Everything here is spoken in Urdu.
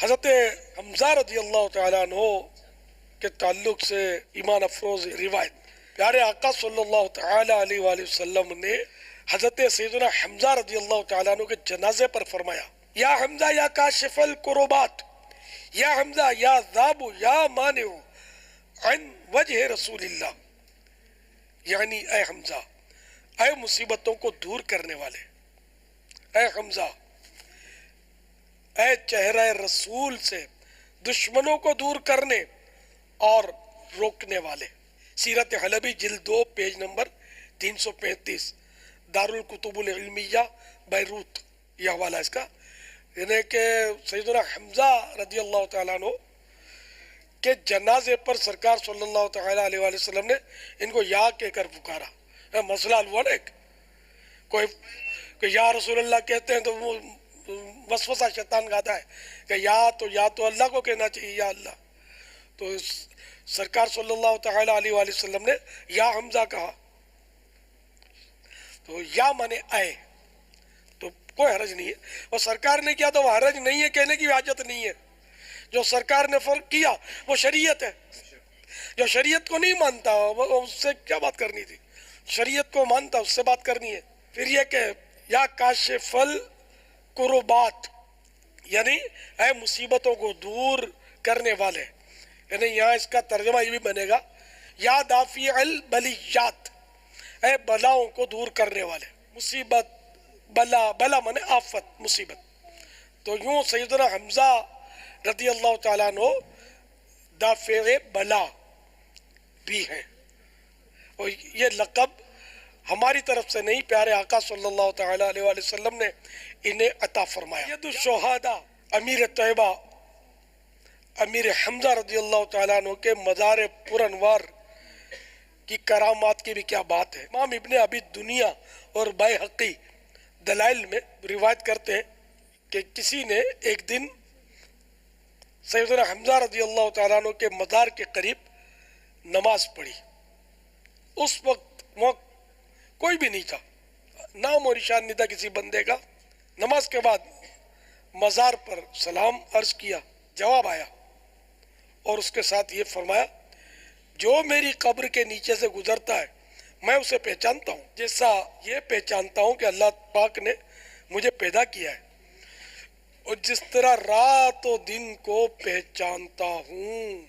حضرت حمزہ رضی اللہ تعالیٰ عنہ کے تعلق سے ایمان افروز روایت، پیارے آقا صلی اللہ تعالیٰ علیہ وآلہ وسلم نے حضرت سیدنا حمزہ رضی اللہ تعالیٰ عنہ کے جنازے پر فرمایا، یا حمزہ یا کاشف الکربات، یا حمزہ یا ذاب یا مانع عن وجہ رسول اللہ، یعنی اے حمزہ، اے مصیبتوں کو دور کرنے والے، اے حمزہ، اے چہرہ رسول سے دشمنوں کو دور کرنے اور روکنے والے۔ سیرت حلبی جلد 2 پیج نمبر 335، دارالکتب العلمیہ بیروت، یہ حوالہ اس کا، یعنی کہ سیدنا حمزہ رضی اللہ تعالیٰ عنہ کے جنازے پر سرکار صلی اللہ تعالیٰ علیہ وآلہ وسلم نے ان کو یا کہہ کر پکارا۔ مسئلہ حل ہوا نا، ایک کوئی کہ یا رسول اللہ کہتے ہیں تو وہ وسوسہ شیطان گاتا ہے کہ یا تو اللہ کو کہنا چاہیے، یا اللہ، تو سرکار صلی اللہ تعالیٰ علیہ وآلہ وسلم نے یا حمزہ کہا، تو یا مانے اے، تو کوئی حرج نہیں ہے، اور سرکار نے کیا تو وہ حرج نہیں ہے، کہنے کی حاجت نہیں ہے۔ جو سرکار نے فرق کیا وہ شریعت ہے، جو شریعت کو نہیں مانتا اس سے کیا بات کرنی تھی، شریعت کو مانتا اس سے بات کرنی ہے۔ پھر یہ کہ یا کاشف الکربات، یعنی اے مصیبتوں کو دور کرنے والے، یعنی یہاں اس کا ترجمہ یہ بھی بنے گا یا دافع البلیات، اے بلاؤں کو دور کرنے والے۔ مصیبت، بلا مانے آفت، مصیبت، تو یوں سیدنا حمزہ رضی اللہ تعالیٰ عنہ دافع بلا بھی ہیں، اور یہ لقب ہماری طرف سے نہیں، پیارے آقا صلی اللہ تعالیٰ علیہ وآلہ وسلم نے انہیں عطا فرمایا۔ ید الشہداء، امیر طیبہ امیر حمزہ رضی اللہ تعالیٰ عنہ کے مزار پر انوار کی کرامات کی بھی کیا بات ہے۔ امام ابن ابی دنیا اور بیہقی دلائل میں روایت کرتے ہیں کہ کسی نے ایک دن سیدنا حمزہ رضی اللہ تعالیٰ عنہ کے مزار کے قریب نماز پڑھی۔ اس وقت وہاں کوئی بھی نہیں تھا، نام و نشان نہیں تھا کسی بندے کا۔ نماز کے بعد مزار پر سلام عرض کیا، جواب آیا، اور اس کے ساتھ یہ فرمایا، جو میری قبر کے نیچے سے گزرتا ہے میں اسے پہچانتا ہوں، جیسا یہ پہچانتا ہوں کہ اللہ پاک نے مجھے پیدا کیا ہے، اور جس طرح رات و دن کو پہچانتا ہوں۔